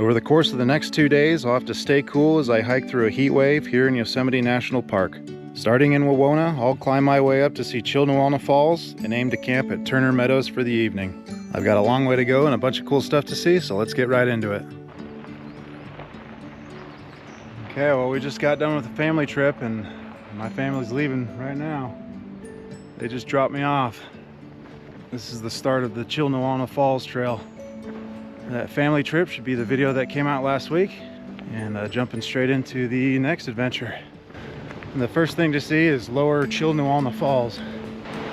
Over the course of the next 2 days, I'll have to stay cool as I hike through a heat wave here in Yosemite National Park. Starting in Wawona, I'll climb my way up to see Chilnualna Falls and aim to camp at Turner Meadows for the evening. I've got a long way to go and a bunch of cool stuff to see, so let's get right into it. Okay, well, we just got done with the family trip and my family's leaving right now. They just dropped me off. This is the start of the Chilnualna Falls trail. That family trip should be the video that came out last week, and jumping straight into the next adventure. And the first thing to see is lower Chilnualna Falls.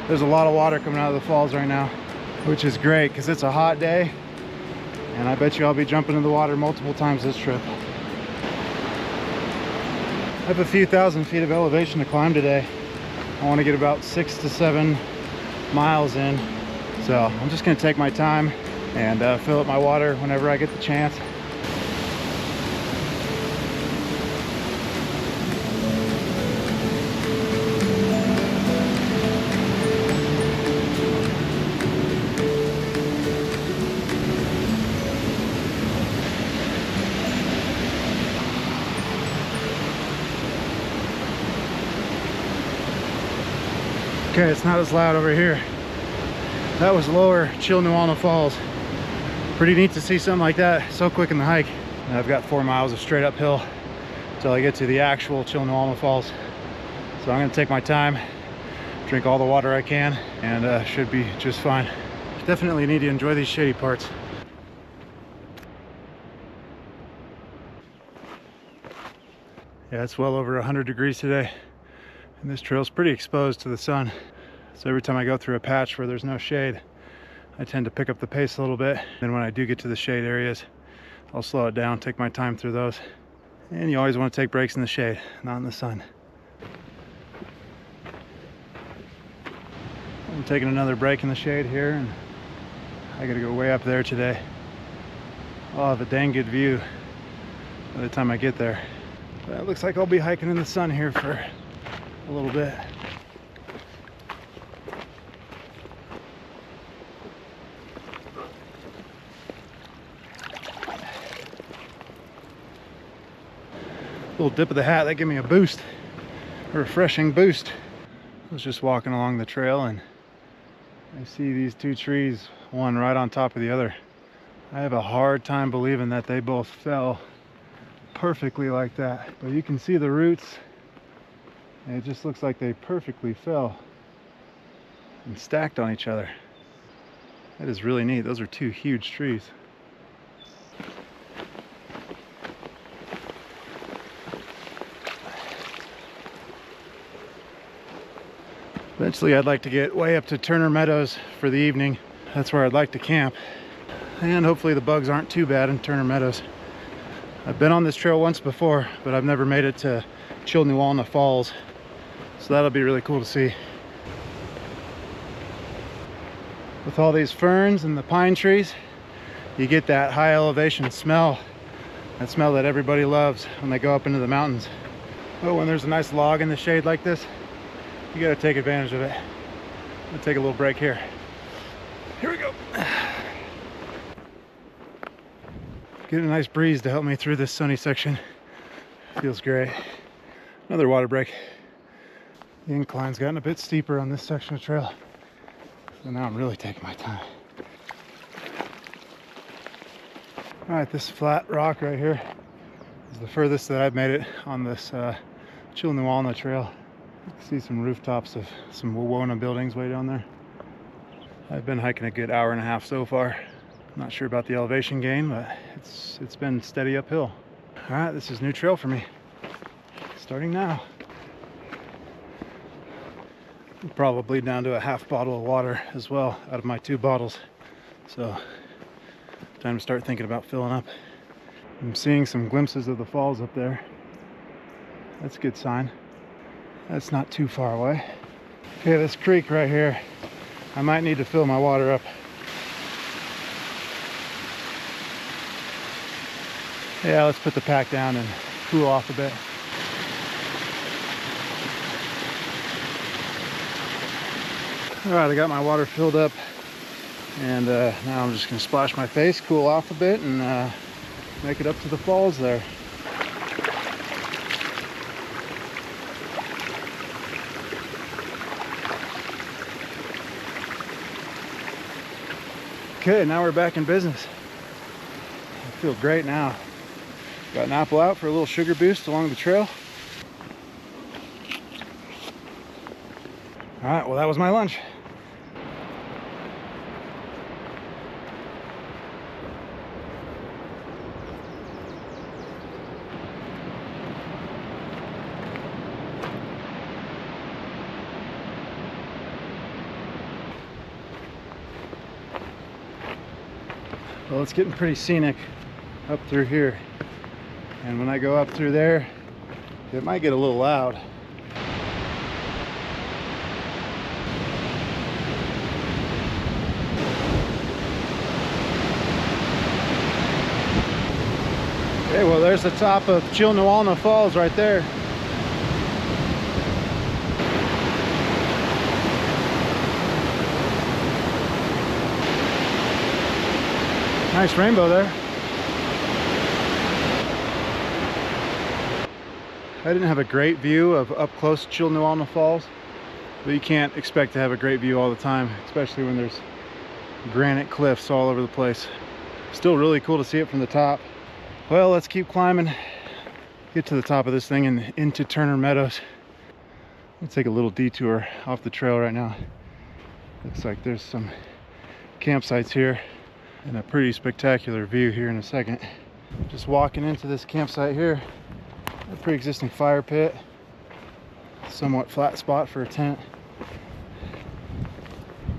There's a lot of water coming out of the falls right now, which is great because it's a hot day, and I bet you I'll be jumping in the water multiple times this trip. I have a few thousand feet of elevation to climb today. I want to get about 6 to 7 miles in, so I'm just going to take my time and fill up my water whenever I get the chance. Okay, it's not as loud over here. That was lower Chilnualna Falls. Pretty neat to see something like that so quick in the hike. And I've got 4 miles of straight uphill until I get to the actual Chilnualna Falls. So I'm gonna take my time, drink all the water I can, and should be just fine. Definitely need to enjoy these shady parts. Yeah, it's well over 100 degrees today, and this trail's pretty exposed to the sun. So every time I go through a patch where there's no shade, I tend to pick up the pace a little bit. Then when I do get to the shade areas, I'll slow it down, take my time through those. And you always want to take breaks in the shade, not in the sun. I'm taking another break in the shade here, and I gotta go way up there today. I'll have a dang good view by the time I get there. But it looks like I'll be hiking in the sun here for a little bit. Little dip of the hat, that gave me a boost, a refreshing boost. I was just walking along the trail and I see these two trees, one right on top of the other. I have a hard time believing that they both fell perfectly like that, but you can see the roots and it just looks like they perfectly fell and stacked on each other. That is really neat. Those are two huge trees. Eventually I'd like to get way up to Turner Meadows for the evening. That's where I'd like to camp. And hopefully the bugs aren't too bad in Turner Meadows. I've been on this trail once before, but I've never made it to Chilnualna Falls. So that'll be really cool to see. With all these ferns and the pine trees, you get that high elevation smell. That smell that everybody loves when they go up into the mountains. But when there's a nice log in the shade like this, you gotta take advantage of it. I'm gonna take a little break here. Here we go. Getting a nice breeze to help me through this sunny section. Feels great. Another water break. The incline's gotten a bit steeper on this section of trail, so now I'm really taking my time. All right, this flat rock right here is the furthest that I've made it on this Chilnualna trail. You can see some rooftops of some Wawona buildings way down there. I've been hiking a good hour and a half so far. Not sure about the elevation gain, but it's been steady uphill. All right, this is new trail for me. Starting now. I'm probably down to a half bottle of water as well out of my 2 bottles. So time to start thinking about filling up. I'm seeing some glimpses of the falls up there. That's a good sign. That's not too far away. Okay, this creek right here, I might need to fill my water up. Yeah, let's put the pack down and cool off a bit. All right, I got my water filled up, and now I'm just gonna splash my face, cool off a bit, and make it up to the falls there. Okay, now we're back in business. I feel great now. Got an apple out for a little sugar boost along the trail. All right, well, that was my lunch. Well, it's getting pretty scenic up through here. And when I go up through there, it might get a little loud. Okay, well, there's the top of Chilnualna Falls right there. Nice rainbow there. I didn't have a great view of up close Chilnualna Falls, but you can't expect to have a great view all the time, especially when there's granite cliffs all over the place. Still really cool to see it from the top. Well, let's keep climbing, get to the top of this thing and into Turner Meadows. Let's take a little detour off the trail right now. Looks like there's some campsites here and a pretty spectacular view here in a second. Just walking into this campsite here, a pre-existing fire pit, somewhat flat spot for a tent.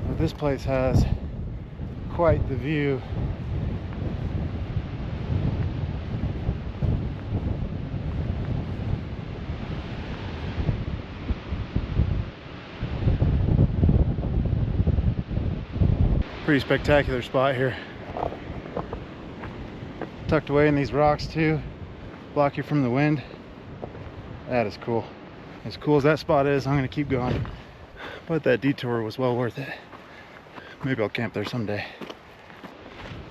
But this place has quite the view. Pretty spectacular spot here. Tucked away in these rocks too, block you from the wind. That is cool. As cool as that spot is, I'm gonna keep going. But that detour was well worth it. Maybe I'll camp there someday.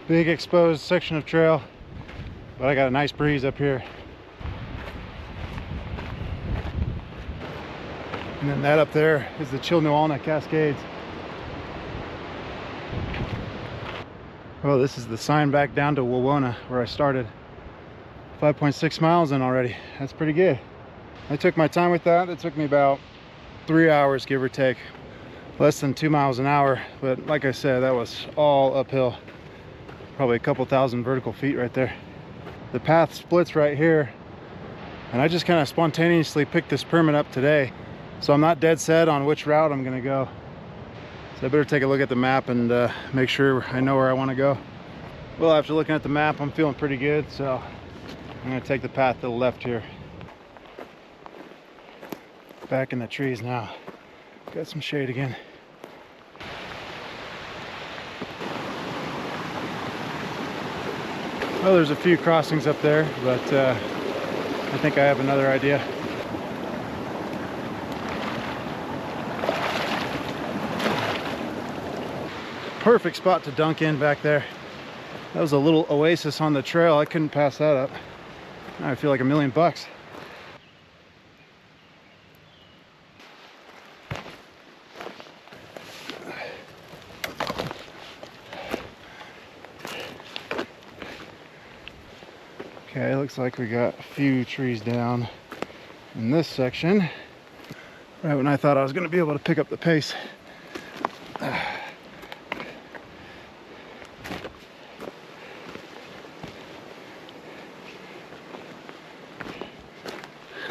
Big exposed section of trail, but I got a nice breeze up here. And then that up there is the Chilnualna Cascades. Oh, this is the sign back down to Wawona where I started. 5.6 miles in already. That's pretty good. I took my time with that. It took me about 3 hours, give or take. Less than 2 miles an hour. But like I said, that was all uphill. Probably a couple thousand vertical feet right there. The path splits right here. And I just kind of spontaneously picked this permit up today. So I'm not dead set on which route I'm gonna go. So I better take a look at the map and make sure I know where I want to go. Well, after looking at the map, I'm feeling pretty good, so I'm going to take the path to the left here. Back in the trees now. Got some shade again. Well, there's a few crossings up there, but I think I have another idea. Perfect spot to dunk in back there. That was a little oasis on the trail. I couldn't pass that up. Now I feel like $1,000,000. Okay, looks like we got a few trees down in this section. Right when I thought I was going to be able to pick up the pace.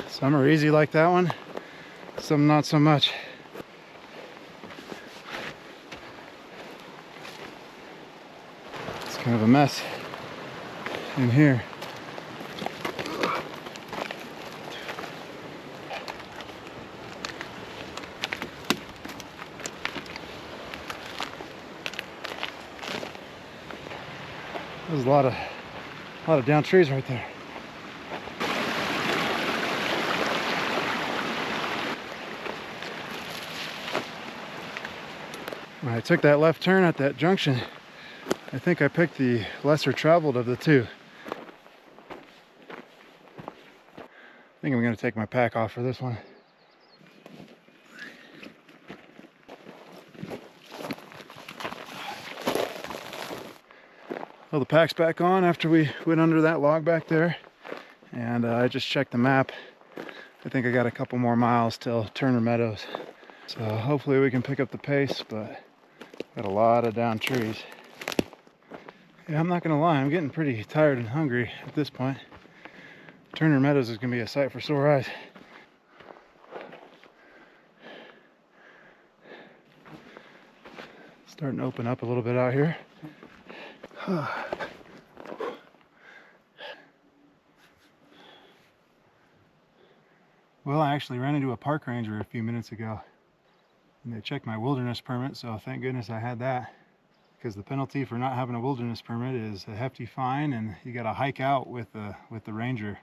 Some are easy like that one, some not so much. It's kind of a mess in here. There's a lot of down trees right there. When I took that left turn at that junction, I think I picked the lesser traveled of the two. think I'm gonna take my pack off for this one. Well, the pack's back on after we went under that log back there, and I just checked the map. I think I got a couple more miles till Turner Meadows, so hopefully we can pick up the pace, but got a lot of down trees. Yeah, I'm not gonna lie, I'm getting pretty tired and hungry at this point. Turner Meadows is gonna be a sight for sore eyes. Starting to open up a little bit out here. Well, I actually ran into a park ranger a few minutes ago, and they checked my wilderness permit, so thank goodness I had that, because the penalty for not having a wilderness permit is a hefty fine, and you got to hike out with the ranger,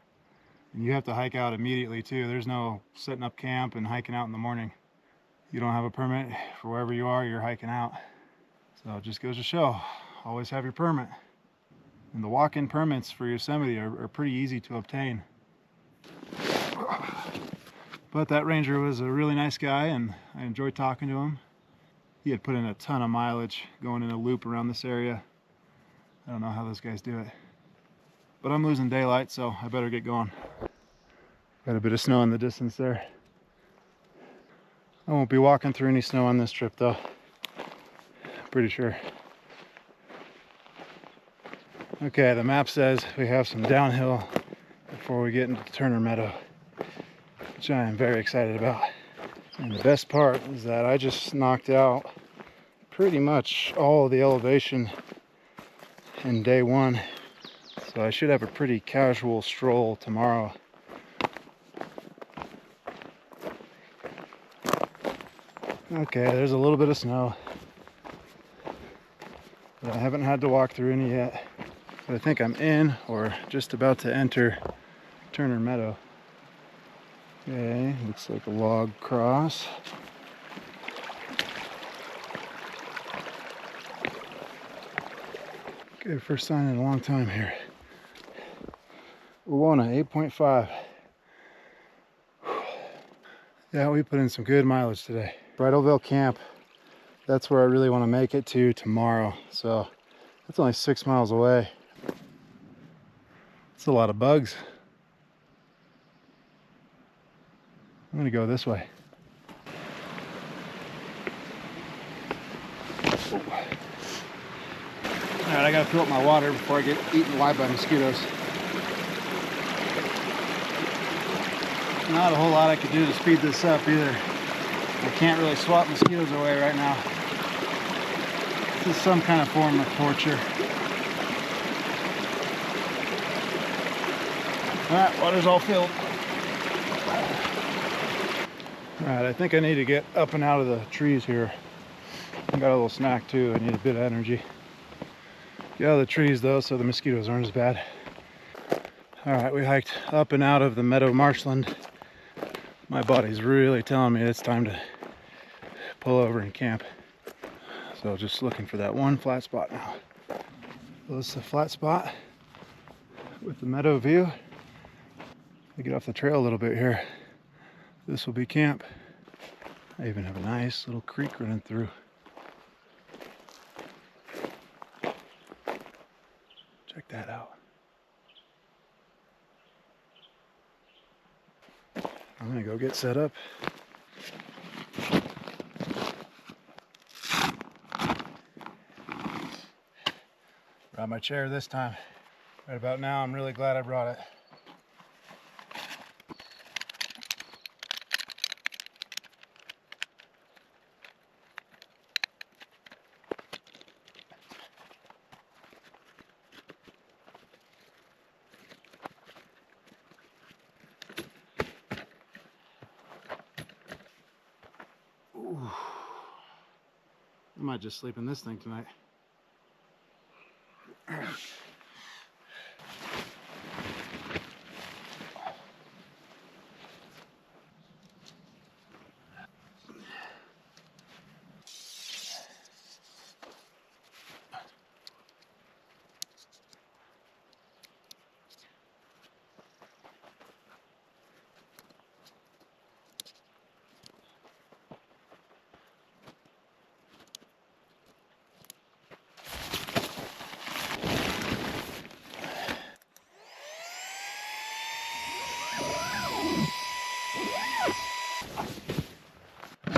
and you have to hike out immediately too. There's no setting up camp and hiking out in the morning. You don't have a permit for wherever you are, you're hiking out. So it just goes to show, always have your permit. And the walk-in permits for Yosemite are pretty easy to obtain. But that ranger was a really nice guy, and I enjoyed talking to him. He had put in a ton of mileage going in a loop around this area. I don't know how those guys do it. But I'm losing daylight, so I better get going. Got a bit of snow in the distance there. I won't be walking through any snow on this trip though. Pretty sure. Okay, the map says we have some downhill before we get into Turner Meadow, which I am very excited about. And the best part is that I just knocked out pretty much all of the elevation in day one, so I should have a pretty casual stroll tomorrow. Okay, there's a little bit of snow, but I haven't had to walk through any yet. But I think I'm in or just about to enter Turner Meadow. Okay, looks like a log cross. Okay, first sign in a long time here. Wawona 8.5. Yeah, we put in some good mileage today. Bridalveil Camp, that's where I really want to make it to tomorrow. So that's only 6 miles away. It's a lot of bugs. I'm gonna go this way. All right, I gotta fill up my water before I get eaten alive by mosquitoes. Not a whole lot I could do to speed this up either. I can't really swat mosquitoes away right now. This is some kind of form of torture. All right, water's all filled. All right, I think I need to get up and out of the trees here. I got a little snack too. I need a bit of energy. Get out of the trees though, so the mosquitoes aren't as bad. All right, we hiked up and out of the meadow marshland. My body's really telling me it's time to pull over and camp. So just looking for that one flat spot now. Well, this is a flat spot with the meadow view. I get off the trail a little bit here. This will be camp. I even have a nice little creek running through. Check that out. I'm gonna go get set up. Brought my chair this time. Right about now, I'm really glad I brought it. Ooh. I might just sleep in this thing tonight.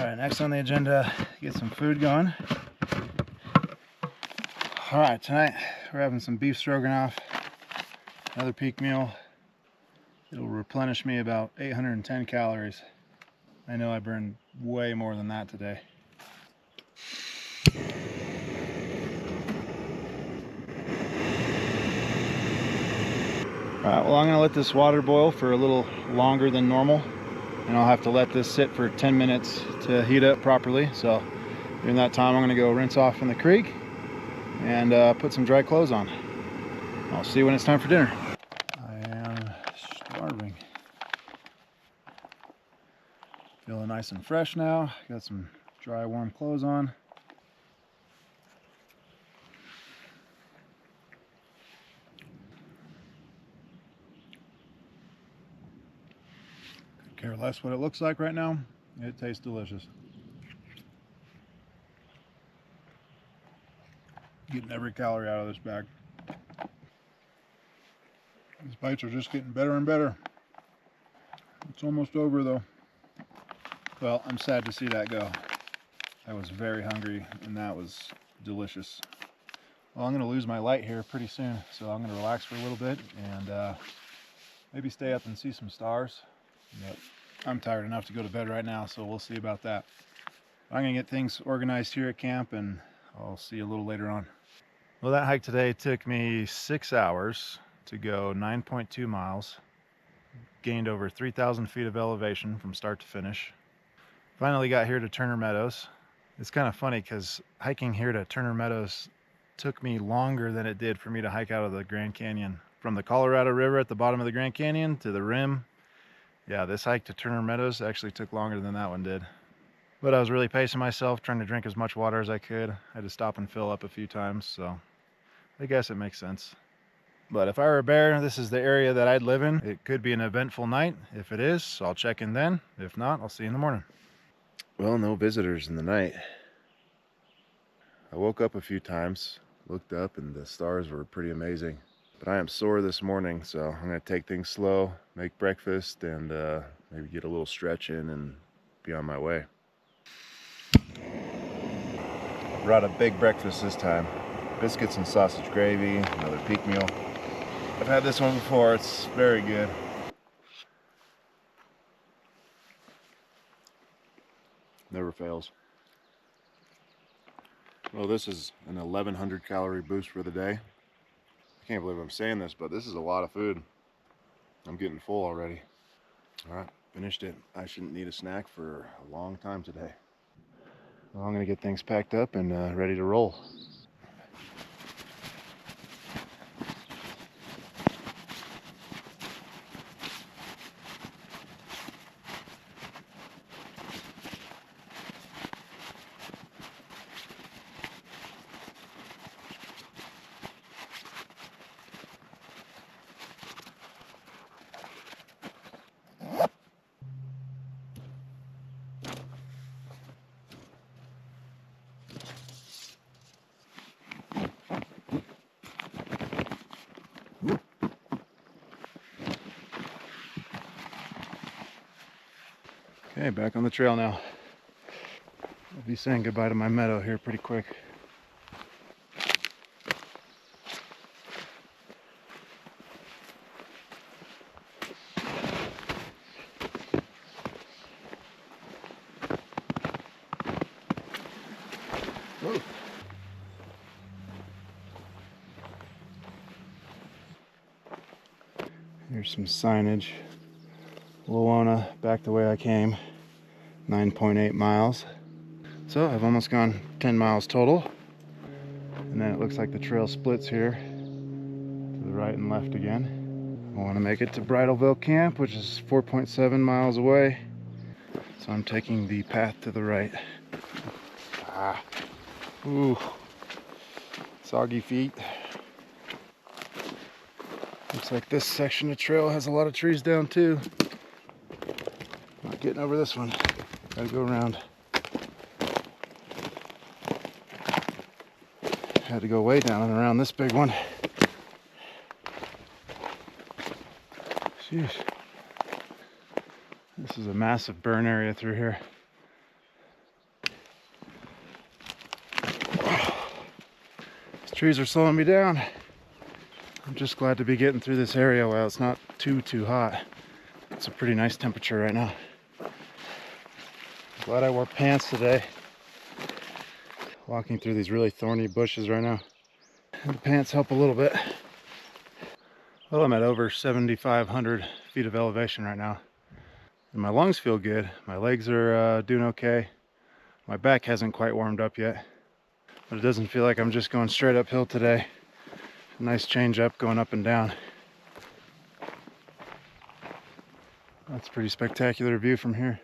Alright, next on the agenda, get some food going. Alright, tonight we're having some beef stroganoff, another peak meal. It'll replenish me about 810 calories. I know I burned way more than that today. Alright, well, I'm going to let this water boil for a little longer than normal, and I'll have to let this sit for 10 minutes to heat up properly. So during that time I'm going to go rinse off in the creek and put some dry clothes on. I'll see you when it's time for dinner. I am starving. Feeling nice and fresh now. Got some dry warm clothes on. Could care less what it looks like right now. It tastes delicious. Getting every calorie out of this bag. These bites are just getting better and better. It's almost over though. Well, I'm sad to see that go. I was very hungry and that was delicious. Well, I'm going to lose my light here pretty soon, so I'm going to relax for a little bit and maybe stay up and see some stars. But I'm tired enough to go to bed right now, so we'll see about that. I'm going to get things organized here at camp and I'll see you a little later on. Well, that hike today took me 6 hours to go 9.2 miles. Gained over 3,000 feet of elevation from start to finish. Finally got here to Turner Meadows. It's kind of funny because hiking here to Turner Meadows took me longer than it did for me to hike out of the Grand Canyon. From the Colorado River at the bottom of the Grand Canyon to the rim. Yeah, this hike to Turner Meadows actually took longer than that one did. But I was really pacing myself, trying to drink as much water as I could. I had to stop and fill up a few times, so I guess it makes sense. But if I were a bear, this is the area that I'd live in. It could be an eventful night. If it is, I'll check in then. If not, I'll see you in the morning. Well, no visitors in the night. I woke up a few times, looked up, and the stars were pretty amazing. But I am sore this morning, so I'm going to take things slow, make breakfast, and maybe get a little stretch in and be on my way. Brought a big breakfast this time. Biscuits and sausage gravy, another peak meal. I've had this one before, it's very good. Never fails. Well, this is an 1,100 calorie boost for the day. I can't believe I'm saying this, but this is a lot of food. I'm getting full already. All right, finished it. I shouldn't need a snack for a long time today. Well, I'm gonna get things packed up and ready to roll. Okay, back on the trail now. I'll be saying goodbye to my meadow here pretty quick. Whoa. Here's some signage. Wawona, back the way I came, 9.8 miles. So I've almost gone 10 miles total. And then it looks like the trail splits here to the right and left again. I want to make it to Bridalveil Camp, which is 4.7 miles away. So I'm taking the path to the right. Ooh, soggy feet. Looks like this section of trail has a lot of trees down too. Not getting over this one. Gotta go around. Had to go way down and around this big one. Jeez. This is a massive burn area through here. trees are slowing me down. I'm just glad to be getting through this area while it's not too hot. It's a pretty nice temperature right now. Glad I wore pants today. Walking through these really thorny bushes right now. And the pants help a little bit. Well, I'm at over 7,500 feet of elevation right now. And my lungs feel good. My legs are doing okay. My back hasn't quite warmed up yet. But it doesn't feel like I'm just going straight uphill today. Nice change up, going up and down. That's a pretty spectacular view from here.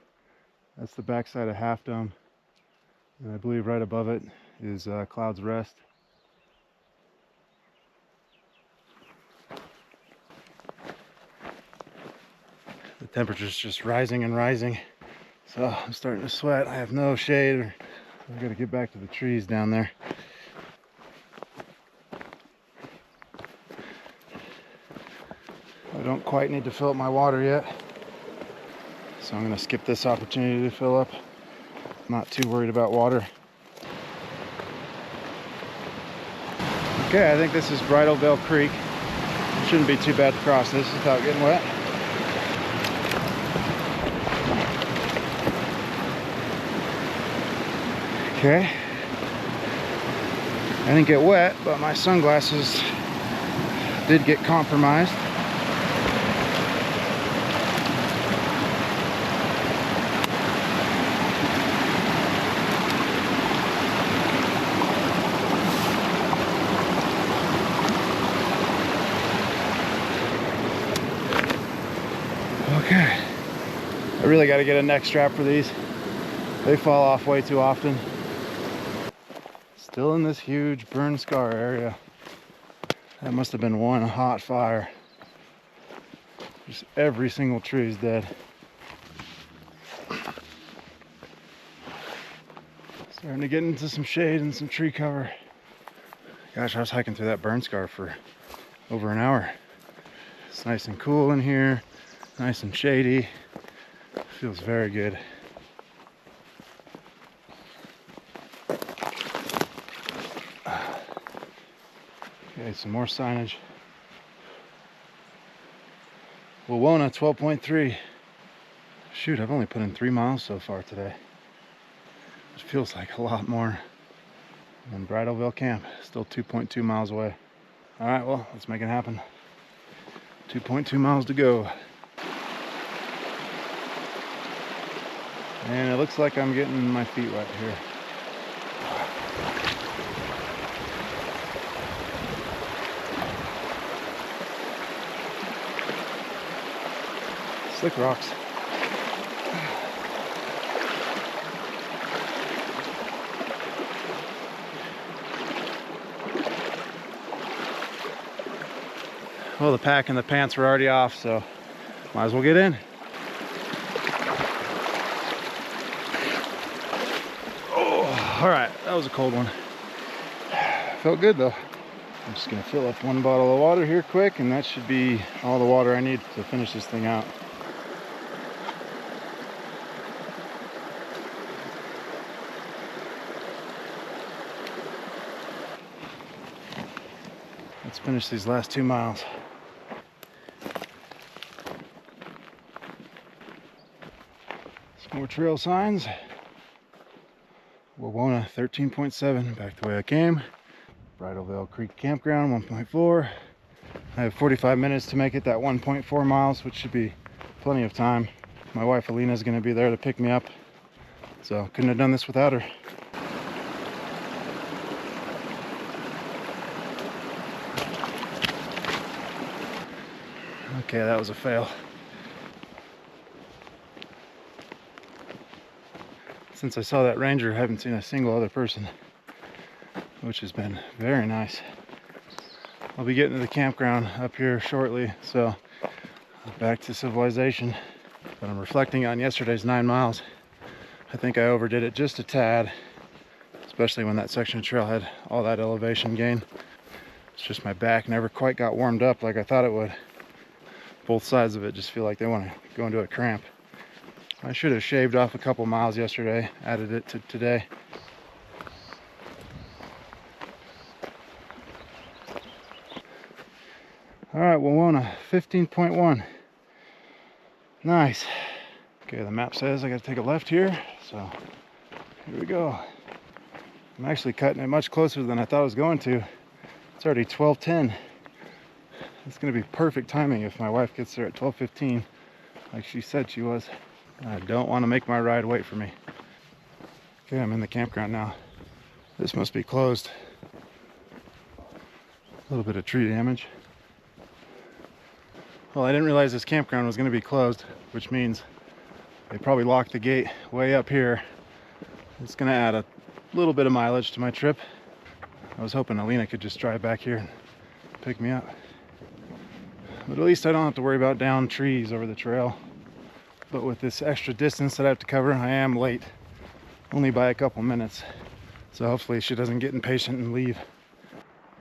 That's the backside of Half Dome. And I believe right above it is Cloud's Rest. The temperature's just rising and rising. So I'm starting to sweat. I have no shade. I've got to get back to the trees down there. I don't quite need to fill up my water yet. So I'm going to skip this opportunity to fill up. I'm not too worried about water. Okay, I think this is Bridalveil Creek. It shouldn't be too bad to cross this without getting wet. Okay. I didn't get wet, but my sunglasses did get compromised. Okay. I really got to get a neck strap for these. They fall off way too often. Still in this huge burn scar area. That must have been one hot fire. Just every single tree is dead. Starting to get into some shade and some tree cover. Gosh, I was hiking through that burn scar for over an hour. It's nice and cool in here, nice and shady. Feels very good. Okay, some more signage. Wawona 12.3. Shoot, I've only put in 3 miles so far today. It feels like a lot more. And Bridalveil Camp, still 2.2 miles away. All right, well, let's make it happen. 2.2 miles to go. And it looks like I'm getting my feet wet here. Slick rocks. Well, the pack and the pants were already off, so might as well get in. Oh, all right, that was a cold one. Felt good though. I'm just gonna fill up one bottle of water here quick, and that should be all the water I need to finish this thing out. Let's finish these last 2 miles. Some more trail signs. Wawona 13.7, back the way I came. Bridalveil Creek Campground 1.4. I have 45 minutes to make it that 1.4 miles, which should be plenty of time. My wife Alina is going to be there to pick me up, so couldn't have done this without her. Okay, that was a fail. Since I saw that ranger, I haven't seen a single other person, which has been very nice. I'll be getting to the campground up here shortly, so back to civilization. But I'm reflecting on yesterday's 9 miles. I think I overdid it just a tad, especially when that section of trail had all that elevation gain. It's just my back never quite got warmed up like I thought it would. Both sides of it just feel like they want to go into a cramp. I should have shaved off a couple miles yesterday, added it to today. All right, Wawona, 15.1. Nice. Okay, the map says I gotta take a left here, so here we go. I'm actually cutting it much closer than I thought I was going to. It's already 12:10. It's gonna be perfect timing if my wife gets there at 12:15, like she said she was. I don't want to make my ride wait for me. Okay, I'm in the campground now. This must be closed. A little bit of tree damage. Well, I didn't realize this campground was going to be closed, which means they probably locked the gate way up here. It's going to add a little bit of mileage to my trip. I was hoping Alina could just drive back here and pick me up. But at least I don't have to worry about downed trees over the trail. But with this extra distance that I have to cover, I am late. Only by a couple minutes. So hopefully she doesn't get impatient and leave.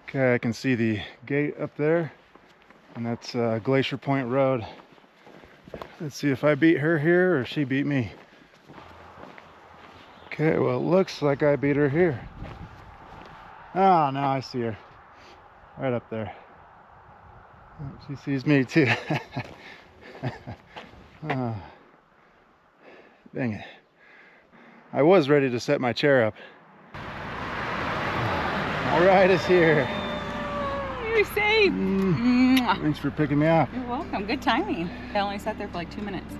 Okay, I can see the gate up there. And that's Glacier Point Road. Let's see if I beat her here or she beat me. Okay, well, it looks like I beat her here. Ah, now I see her. Right up there. She sees me too. Oh, dang it. I was ready to set my chair up. My ride is here. You're safe. Thanks for picking me up. You're welcome. Good timing. I only sat there for like 2 minutes.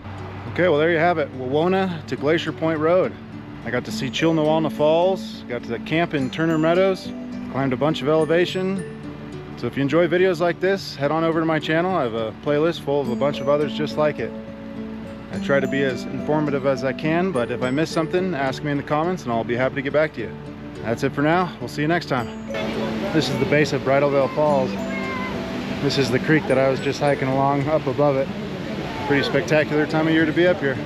Okay, well, there you have it. Wawona to Glacier Point Road. I got to see Chilnualna Falls, got to camp in Turner Meadows, climbed a bunch of elevation. So if you enjoy videos like this, head on over to my channel. I have a playlist full of a bunch of others just like it. I try to be as informative as I can, but if I miss something, ask me in the comments and I'll be happy to get back to you. That's it for now. We'll see you next time. This is the base of Bridalveil Falls. This is the creek that I was just hiking along up above it. Pretty spectacular time of year to be up here.